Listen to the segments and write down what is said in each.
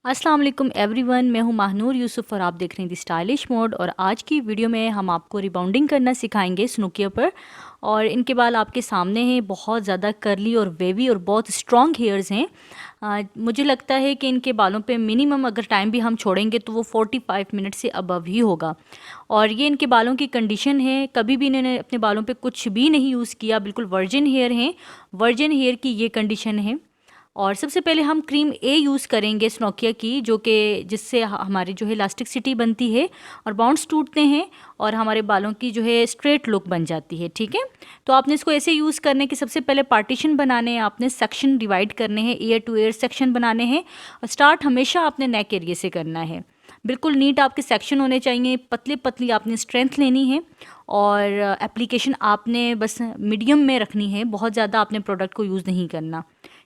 अस्सलाम वालेकुम एवरीवन, मैं हूं महानूर यूसुफ और आप देख रहे हैं दी स्टाइलिश मोड। और आज की वीडियो में हम आपको रिबाउंडिंग करना सिखाएंगे स्नूकिया पर। और इनके बाल आपके सामने हैं, बहुत ज़्यादा करली और वेवी और बहुत स्ट्रॉन्ग हेयर्स हैं। मुझे लगता है कि इनके बालों पे मिनिमम अगर टाइम भी हम छोड़ेंगे तो वो 45 मिनट से अबव ही होगा। और ये इनके बालों की कंडीशन है, कभी भी इन्होंने अपने बालों पे कुछ भी नहीं यूज़ किया, बिल्कुल वर्जिन हेयर हैं। वर्जिन हेयर की ये कंडीशन है। और सबसे पहले हम क्रीम ए यूज़ करेंगे स्नोकिया की, जो कि जिससे हमारी जो है इलास्टिसिटी बनती है और बाउंड्स टूटते हैं और हमारे बालों की जो है स्ट्रेट लुक बन जाती है। ठीक है, तो आपने इसको ऐसे यूज़ करने के सबसे पहले पार्टीशन बनाने हैं, आपने सेक्शन डिवाइड करने हैं, ईयर टू ईयर सेक्शन बनाने हैं। और स्टार्ट हमेशा आपने नेक एरिया से करना है। बिल्कुल नीट आपके सेक्शन होने चाहिए, पतली पतली आपने स्ट्रेंथ लेनी है। और एप्लीकेशन आपने बस मीडियम में रखनी है, बहुत ज़्यादा आपने प्रोडक्ट को यूज़ नहीं करना।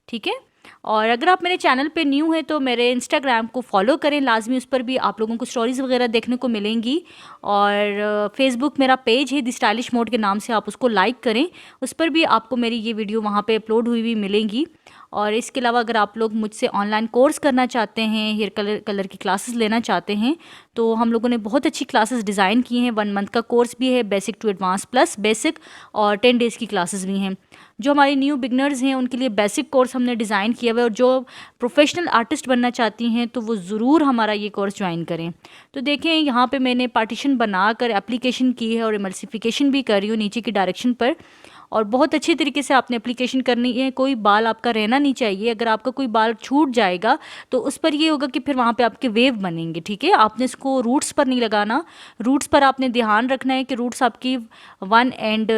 ठीक है, और अगर आप मेरे चैनल पे न्यू हैं तो मेरे इंस्टाग्राम को फॉलो करें लाजमी, उस पर भी आप लोगों को स्टोरीज़ वगैरह देखने को मिलेंगी। और फेसबुक मेरा पेज है दी स्टाइलिश मोड के नाम से, आप उसको लाइक करें, उस पर भी आपको मेरी ये वीडियो वहाँ पे अपलोड हुई हुई मिलेंगी। और इसके अलावा अगर आप लोग मुझसे ऑनलाइन कोर्स करना चाहते हैं, हेयर कलर की क्लासेस लेना चाहते हैं, तो हम लोगों ने बहुत अच्छी क्लासेस डिज़ाइन की हैं। 1 मंथ का कोर्स भी है, basic to advance plus basic, और 10 डेज़ की क्लासेस भी हैं। जो हमारे न्यू बिगनर्स हैं उनके लिए बेसिक कोर्स हमने डिज़ाइन किया हुआ है, और जो प्रोफेशनल आर्टिस्ट बनना चाहती हैं तो वो ज़रूर हमारा ये कोर्स ज्वाइन करें। तो देखें, यहाँ पे मैंने पार्टीशन बनाकर एप्लीकेशन की है और इमल्सिफिकेशन भी कर रही हूँ नीचे की डायरेक्शन पर। और बहुत अच्छी तरीके से आपने एप्लीकेशन करनी है, कोई बाल आपका रहना नहीं चाहिए। अगर आपका कोई बाल छूट जाएगा तो उस पर ये होगा कि फिर वहाँ पे आपके वेव बनेंगे। ठीक है, आपने इसको रूट्स पर नहीं लगाना। रूट्स पर आपने ध्यान रखना है कि रूट्स आपकी 1 एंड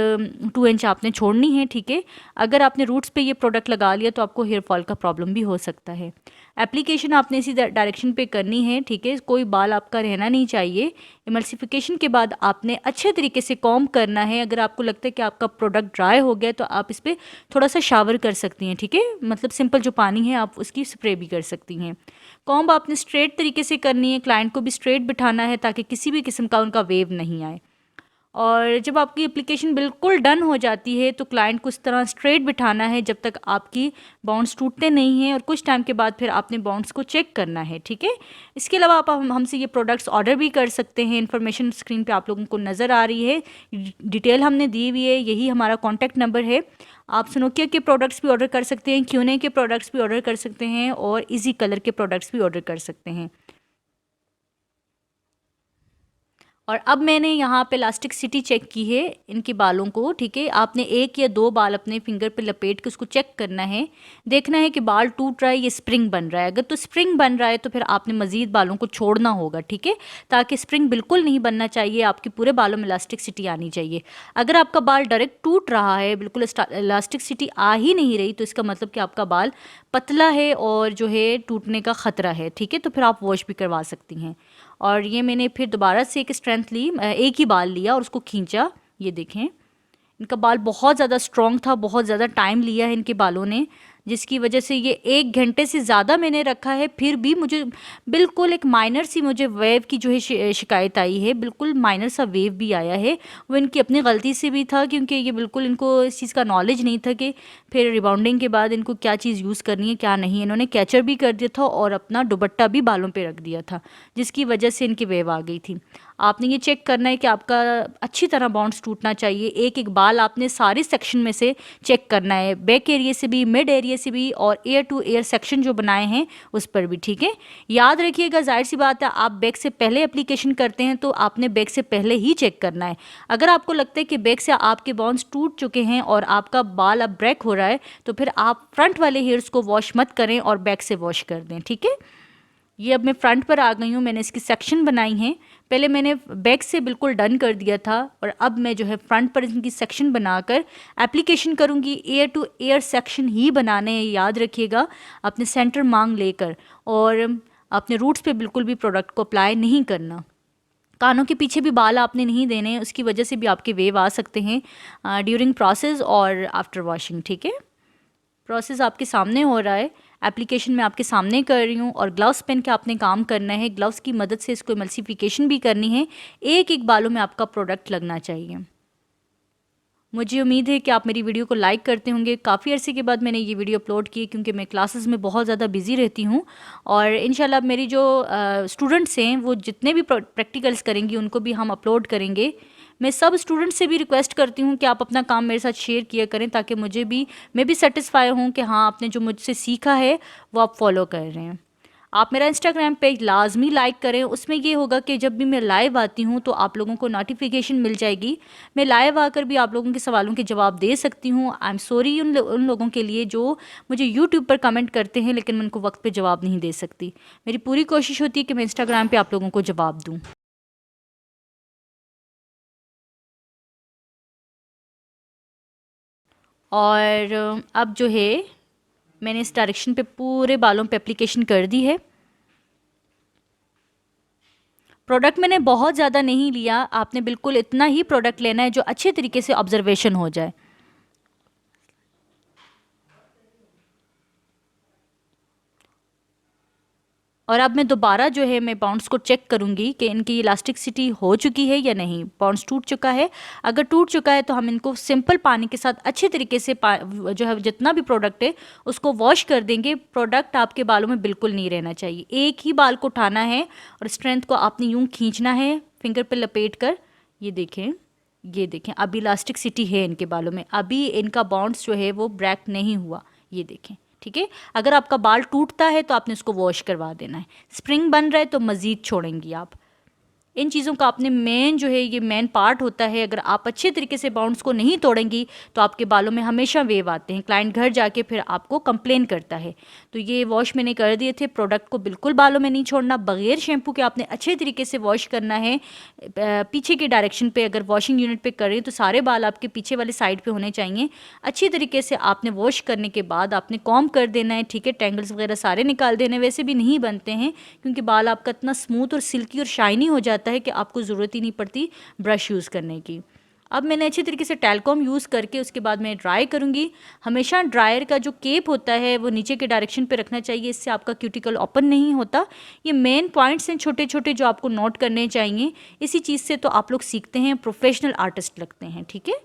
2 इंच आपने छोड़नी है। ठीक है, अगर आपने रूट्स पे ये प्रोडक्ट लगा लिया तो आपको हेयर फॉल का प्रॉब्लम भी हो सकता है। एप्लीकेशन आपने इसी डायरेक्शन पे करनी है। ठीक है, कोई बाल आपका रहना नहीं चाहिए। इमल्सिफिकेशन के बाद आपने अच्छे तरीके से कॉम्ब करना है। अगर आपको लगता है कि आपका प्रोडक्ट ड्राई हो गया तो आप इस पर थोड़ा सा शावर कर सकती हैं। ठीक है, मतलब सिंपल जो पानी है आप उसकी स्प्रे भी कर सकती हैं। कॉम्ब आपने स्ट्रेट तरीके से करनी है, क्लाइंट को भी स्ट्रेट बिठाना है ताकि किसी भी किस्म का उनका वेव नहीं आए। और जब आपकी एप्लीकेशन बिल्कुल डन हो जाती है तो क्लाइंट को इस तरह स्ट्रेट बिठाना है जब तक आपकी बाउंड्स टूटते नहीं हैं, और कुछ टाइम के बाद फिर आपने बाउंड्स को चेक करना है। ठीक है, इसके अलावा आप हमसे ये प्रोडक्ट्स ऑर्डर भी कर सकते हैं। इन्फॉर्मेशन स्क्रीन पे आप लोगों को नज़र आ रही है, डिटेल हमने दी हुई है, यही हमारा कॉन्टैक्ट नंबर है। आप स्नोकिया के प्रोडक्ट्स भी ऑर्डर कर सकते हैं, क्यूने के प्रोडक्ट्स भी ऑर्डर कर सकते हैं, और इजी कलर के प्रोडक्ट्स भी ऑर्डर कर सकते हैं। और अब मैंने यहाँ पे इलास्टिसिटी चेक की है इनके बालों को। ठीक है, आपने 1 या 2 बाल अपने फिंगर पे लपेट के उसको चेक करना है, देखना है कि बाल टूट रहा है या स्प्रिंग बन रहा है। अगर तो स्प्रिंग बन रहा है तो फिर आपने मज़ीद बालों को छोड़ना होगा। ठीक है, ताकि स्प्रिंग बिल्कुल नहीं बनना चाहिए, आपके पूरे बालों में इलास्टिसिटी आनी चाहिए। अगर आपका बाल डायरेक्ट टूट रहा है, बिल्कुल इलास्टिसिटी आ ही नहीं रही, तो इसका मतलब कि आपका बाल पतला है और जो है टूटने का ख़तरा है। ठीक है, तो फिर आप वॉश भी करवा सकती हैं। और ये मैंने फिर दोबारा से एक स्ट्रेंथ ली, एक ही बाल लिया और उसको खींचा। ये देखें, इनका बाल बहुत ज़्यादा स्ट्रॉन्ग था, बहुत ज़्यादा टाइम लिया है इनके बालों ने, जिसकी वजह से ये 1 घंटे से ज़्यादा मैंने रखा है, फिर भी मुझे बिल्कुल एक माइनर सी मुझे वेव की जो है शिकायत आई है। बिल्कुल माइनर सा वेव भी आया है, वो इनकी अपनी गलती से भी था, क्योंकि ये बिल्कुल इनको इस चीज़ का नॉलेज नहीं था कि फिर रिबाउंडिंग के बाद इनको क्या चीज़ यूज़ करनी है क्या नहीं। इन्होंने कैचर भी कर दिया था और अपना दुपट्टा भी बालों पर रख दिया था, जिसकी वजह से इनकी वेव आ गई थी। आपने ये चेक करना है कि आपका अच्छी तरह बाउंड्स टूटना चाहिए। एक एक बाल आपने सारे सेक्शन में से चेक करना है, बैक एरिया से भी, मिड एरिया से भी, और एयर टू एयर सेक्शन जो बनाए हैं उस पर भी। ठीक है, याद रखिएगा, जाहिर सी बात है आप बैक से पहले एप्लीकेशन करते हैं तो आपने बैक से पहले ही चेक करना है। अगर आपको लगता है कि बैक से आपके बाउंड्स टूट चुके हैं और आपका बाल अब ब्रेक हो रहा है तो फिर आप फ्रंट वाले हेयर्स को वॉश मत करें और बैक से वॉश कर दें। ठीक है, ये अब मैं फ्रंट पर आ गई हूँ, मैंने इसकी सेक्शन बनाई हैं। पहले मैंने बैक से बिल्कुल डन कर दिया था, और अब मैं जो है फ्रंट पर इनकी सेक्शन बनाकर एप्लीकेशन करूँगी। एयर टू एयर सेक्शन ही बनाने हैं, याद रखिएगा, अपने सेंटर मांग लेकर, और अपने रूट्स पे बिल्कुल भी प्रोडक्ट को अप्लाई नहीं करना। कानों के पीछे भी बाल आपने नहीं देने, उसकी वजह से भी आपके वेव आ सकते हैं ड्यूरिंग प्रोसेस और आफ्टर वॉशिंग। ठीक है, प्रोसेस आपके सामने हो रहा है, एप्लीकेशन मैं आपके सामने कर रही हूँ, और ग्लव्स पहन के आपने काम करना है। ग्लव्स की मदद से इसको इमल्सिफिकेशन भी करनी है, एक एक बालों में आपका प्रोडक्ट लगना चाहिए। मुझे उम्मीद है कि आप मेरी वीडियो को लाइक करते होंगे। काफ़ी अरसे के बाद मैंने ये वीडियो अपलोड की क्योंकि मैं क्लासेस में बहुत ज़्यादा बिज़ी रहती हूँ और इंशाल्लाह अब मेरी जो स्टूडेंट्स हैं वो जितने भी प्रैक्टिकल्स करेंगी उनको भी हम अपलोड करेंगे। मैं सब स्टूडेंट्स से भी रिक्वेस्ट करती हूँ कि आप अपना काम मेरे साथ शेयर किया करें ताकि मैं भी सेटिस्फाई हूँ कि हाँ आपने जो मुझसे सीखा है वो आप फॉलो कर रहे हैं। आप मेरा इंस्टाग्राम पेज लाजमी लाइक करें। उसमें ये होगा कि जब भी मैं लाइव आती हूँ तो आप लोगों को नोटिफिकेशन मिल जाएगी। मैं लाइव आकर भी आप लोगों के सवालों के जवाब दे सकती हूँ। आई एम सॉरी उन लोगों के लिए जो मुझे यूट्यूब पर कमेंट करते हैं लेकिन मैं उनको वक्त पे जवाब नहीं दे सकती। मेरी पूरी कोशिश होती है कि मैं इंस्टाग्राम पे आप लोगों को जवाब दूँ। और अब जो है मैंने इस डायरेक्शन पे पूरे बालों पे एप्लीकेशन कर दी है। प्रोडक्ट मैंने बहुत ज़्यादा नहीं लिया, आपने बिल्कुल इतना ही प्रोडक्ट लेना है जो अच्छे तरीके से ऑब्जर्वेशन हो जाए। और अब मैं दोबारा जो है मैं बाउंड्स को चेक करूंगी कि इनकी इलास्टिसिटी हो चुकी है या नहीं, बाउंड्स टूट चुका है। अगर टूट चुका है तो हम इनको सिंपल पानी के साथ अच्छे तरीके से जो है जितना भी प्रोडक्ट है उसको वॉश कर देंगे। प्रोडक्ट आपके बालों में बिल्कुल नहीं रहना चाहिए। एक ही बाल को उठाना है और स्ट्रेंथ को आपने यूं खींचना है फिंगर पे लपेट कर। ये देखें अभी इलास्टिसिटी है इनके बालों में, अभी इनका बाउंड्स जो है वो ब्रेक नहीं हुआ। ये देखें, ठीक है। अगर आपका बाल टूटता है तो आपने उसको वॉश करवा देना है। स्प्रिंग बन रहा है तो मज़ीद छोड़ेंगी आप। इन चीज़ों का आपने मेन जो है ये मेन पार्ट होता है। अगर आप अच्छे तरीके से बाउंड्स को नहीं तोड़ेंगी तो आपके बालों में हमेशा वेव आते हैं। क्लाइंट घर जाके फिर आपको कंप्लेन करता है। तो ये वॉश मैंने कर दिए थे। प्रोडक्ट को बिल्कुल बालों में नहीं छोड़ना, बगैर शैम्पू के आपने अच्छे तरीके से वॉश करना है। पीछे की डायरेक्शन पे अगर वॉशिंग यूनिट पे कर रहे हैं तो सारे बाल आपके पीछे वाले साइड पे होने चाहिए। अच्छी तरीके से आपने वॉश करने के बाद आपने कॉम्ब कर देना है, ठीक है। टेंगल्स वगैरह सारे निकाल देने, वैसे भी नहीं बनते हैं क्योंकि बाल आपका इतना स्मूथ और सिल्की और शाइनी हो जाता है कि आपको ज़रूरत ही नहीं पड़ती ब्रश यूज़ करने की। अब मैंने अच्छी तरीके से टेलकॉम यूज़ करके उसके बाद मैं ड्राई करूँगी। हमेशा ड्रायर का जो केप होता है वो नीचे के डायरेक्शन पे रखना चाहिए, इससे आपका क्यूटिकल ओपन नहीं होता। ये मेन पॉइंट्स हैं छोटे छोटे जो आपको नोट करने चाहिए। इसी चीज़ से तो आप लोग सीखते हैं, प्रोफेशनल आर्टिस्ट लगते हैं, ठीक है।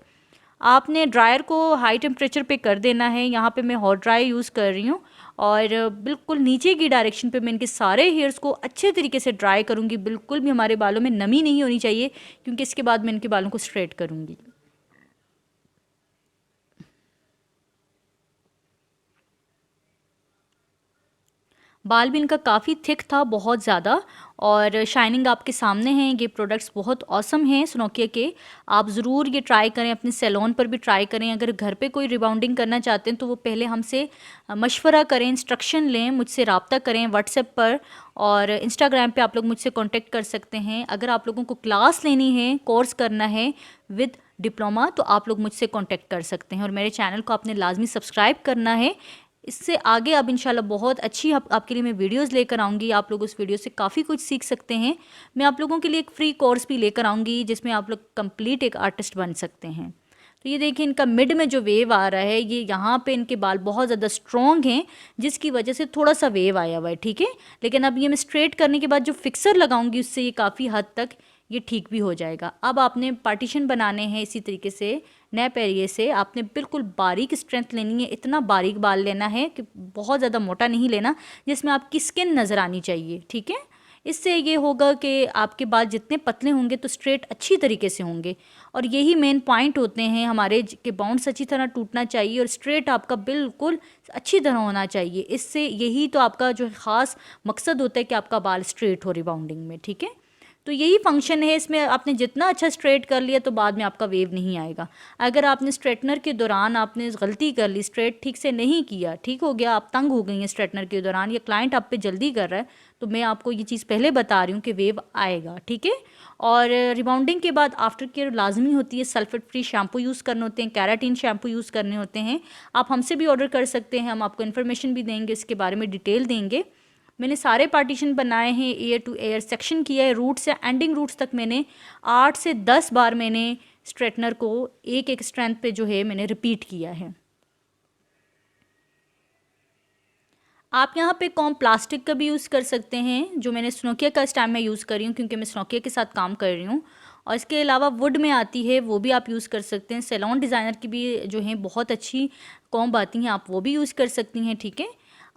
आपने ड्रायर को हाई टेम्परेचर पे कर देना है। यहाँ पे मैं हॉट ड्राई यूज़ कर रही हूँ और बिल्कुल नीचे की डायरेक्शन पे मैं इनके सारे हेयर्स को अच्छे तरीके से ड्राई करूँगी। बिल्कुल भी हमारे बालों में नमी नहीं होनी चाहिए क्योंकि इसके बाद मैं इनके बालों को स्ट्रेट करूँगी। बाल भी इनका काफ़ी थिक था, बहुत ज़्यादा, और शाइनिंग आपके सामने है। ये प्रोडक्ट्स बहुत ऑसम हैं स्नोकिया के। आप ज़रूर ये ट्राई करें, अपने सैलून पर भी ट्राई करें। अगर घर पे कोई रिबाउंडिंग करना चाहते हैं तो वो पहले हमसे मशवरा करें, इंस्ट्रक्शन लें, मुझसे रब्ता करें व्हाट्सएप पर, और इंस्टाग्राम पे आप लोग मुझसे कॉन्टेक्ट कर सकते हैं। अगर आप लोगों को क्लास लेनी है, कोर्स करना है विद डिप्लोमा, तो आप लोग मुझसे कॉन्टेक्ट कर सकते हैं। और मेरे चैनल को आपने लाजमी सब्सक्राइब करना है। इससे आगे अब इंशाल्लाह बहुत अच्छी आपके लिए मैं वीडियोस लेकर आऊँगी। आप लोग उस वीडियो से काफ़ी कुछ सीख सकते हैं। मैं आप लोगों के लिए एक फ्री कोर्स भी लेकर आऊँगी जिसमें आप लोग कंप्लीट एक आर्टिस्ट बन सकते हैं। तो ये देखिए इनका मिड में जो वेव आ रहा है, ये यहाँ पे इनके बाल बहुत ज़्यादा स्ट्रॉन्ग हैं जिसकी वजह से थोड़ा सा वेव आया हुआ है, ठीक है। लेकिन अब ये मैं स्ट्रेट करने के बाद जो फिक्सर लगाऊंगी उससे ये काफ़ी हद तक ये ठीक भी हो जाएगा। अब आपने पार्टीशन बनाने हैं इसी तरीके से नैप एरिए से। आपने बिल्कुल बारीक स्ट्रेंथ लेनी है, इतना बारीक बाल लेना है कि बहुत ज़्यादा मोटा नहीं लेना, जिसमें आपकी स्किन नज़र आनी चाहिए, ठीक है। इससे ये होगा कि आपके बाल जितने पतले होंगे तो स्ट्रेट अच्छी तरीके से होंगे। और यही मेन पॉइंट होते हैं हमारे कि बाउंड्स अच्छी तरह टूटना चाहिए और स्ट्रेट आपका बिल्कुल अच्छी तरह होना चाहिए। इससे यही तो आपका जो ख़ास मकसद होता है कि आपका बाल स्ट्रेट हो रिबाउंडिंग में, ठीक है। तो यही फंक्शन है इसमें। आपने जितना अच्छा स्ट्रेट कर लिया तो बाद में आपका वेव नहीं आएगा। अगर आपने स्ट्रेटनर के दौरान आपने गलती कर ली, स्ट्रेट ठीक से नहीं किया, ठीक हो गया, आप तंग हो गई हैं स्ट्रेटनर के दौरान, या क्लाइंट आप पे जल्दी कर रहा है, तो मैं आपको ये चीज़ पहले बता रही हूँ कि वेव आएगा, ठीक है। और रिबाउंडिंग के बाद आफ्टर केयर लाजमी होती है। सल्फेट फ्री शैम्पू यूज़ करने होते हैं, कैराटीन शैम्पू यूज़ करने होते हैं। आप हमसे भी ऑर्डर कर सकते हैं, हम आपको इन्फॉर्मेशन भी देंगे, इसके बारे में डिटेल देंगे। मैंने सारे पार्टीशन बनाए हैं, एयर टू एयर सेक्शन किया है। रूट से एंडिंग रूट्स तक मैंने 8 से 10 बार मैंने स्ट्रेटनर को एक एक स्ट्रेंथ पे जो है मैंने रिपीट किया है। आप यहाँ पे कॉम प्लास्टिक का भी यूज़ कर सकते हैं, जो मैंने स्नोकिया का इस टाइम में यूज़ कर रही हूँ क्योंकि मैं स्नोकिया के साथ काम कर रही हूँ। और इसके अलावा वुड में आती है, वो भी आप यूज़ कर सकते हैं। सैलून डिज़ाइनर की भी जो हैं बहुत अच्छी कॉम्ब आती हैं, आप वो भी यूज़ कर सकती हैं, ठीक है।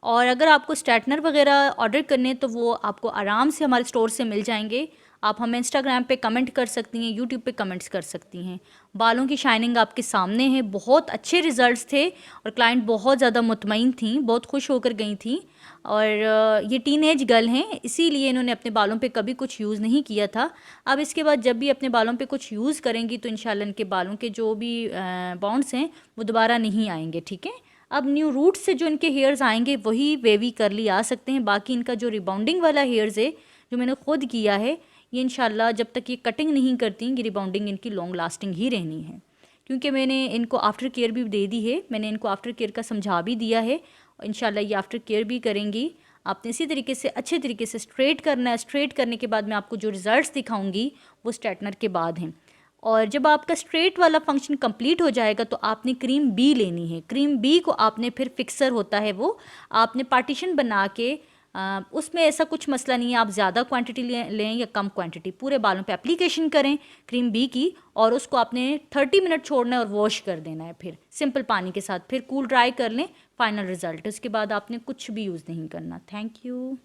और अगर आपको स्ट्रेटनर वगैरह ऑर्डर करने हैं तो वो आपको आराम से हमारे स्टोर से मिल जाएंगे। आप हमें इंस्टाग्राम पे कमेंट कर सकती हैं, यूट्यूब पे कमेंट्स कर सकती हैं। बालों की शाइनिंग आपके सामने है, बहुत अच्छे रिजल्ट्स थे और क्लाइंट बहुत ज़्यादा मुतमईन थी, बहुत खुश होकर गई थी। और ये टीनेज गर्ल हैं, इसीलिए इन्होंने अपने बालों पे कभी कुछ यूज़ नहीं किया था। अब इसके बाद जब भी अपने बालों पे कुछ यूज़ करेंगी तो इंशाल्लाह इनके बालों के जो भी बाउंड्स हैं वो दोबारा नहीं आएंगे, ठीक है। अब न्यू रूट से जो इनके हेयर्स आएंगे वही वेवी करली आ सकते हैं। बाकी इनका जो रिबाउंडिंग वाला हेयर्स है जो मैंने खुद किया है, ये इंशाल्लाह जब तक ये कटिंग नहीं करती, ये रिबाउंडिंग इनकी लॉन्ग लास्टिंग ही रहनी है। क्योंकि मैंने इनको आफ्टर केयर भी दे दी है, मैंने इनको आफ्टर केयर का समझा भी दिया है और इंशाल्लाह ये आफ्टर केयर भी करेंगी। आपने इसी तरीके से अच्छे तरीके से स्ट्रेट करना है। स्ट्रेट करने के बाद मैं आपको जो रिजल्ट्स दिखाऊंगी वो स्ट्रेटनर के बाद हैं। और जब आपका स्ट्रेट वाला फंक्शन कंप्लीट हो जाएगा तो आपने क्रीम बी लेनी है। क्रीम बी को आपने फिर फिक्सर होता है वो आपने पार्टीशन बना के उसमें ऐसा कुछ मसला नहीं है, आप ज़्यादा क्वांटिटी लें या कम क्वांटिटी, पूरे बालों पे एप्लीकेशन करें क्रीम बी की और उसको आपने 30 मिनट छोड़ना है और वॉश कर देना है फिर सिंपल पानी के साथ। फिर कूल ड्राई कर लें, फाइनल रिजल्ट। उसके बाद आपने कुछ भी यूज़ नहीं करना। Thank you.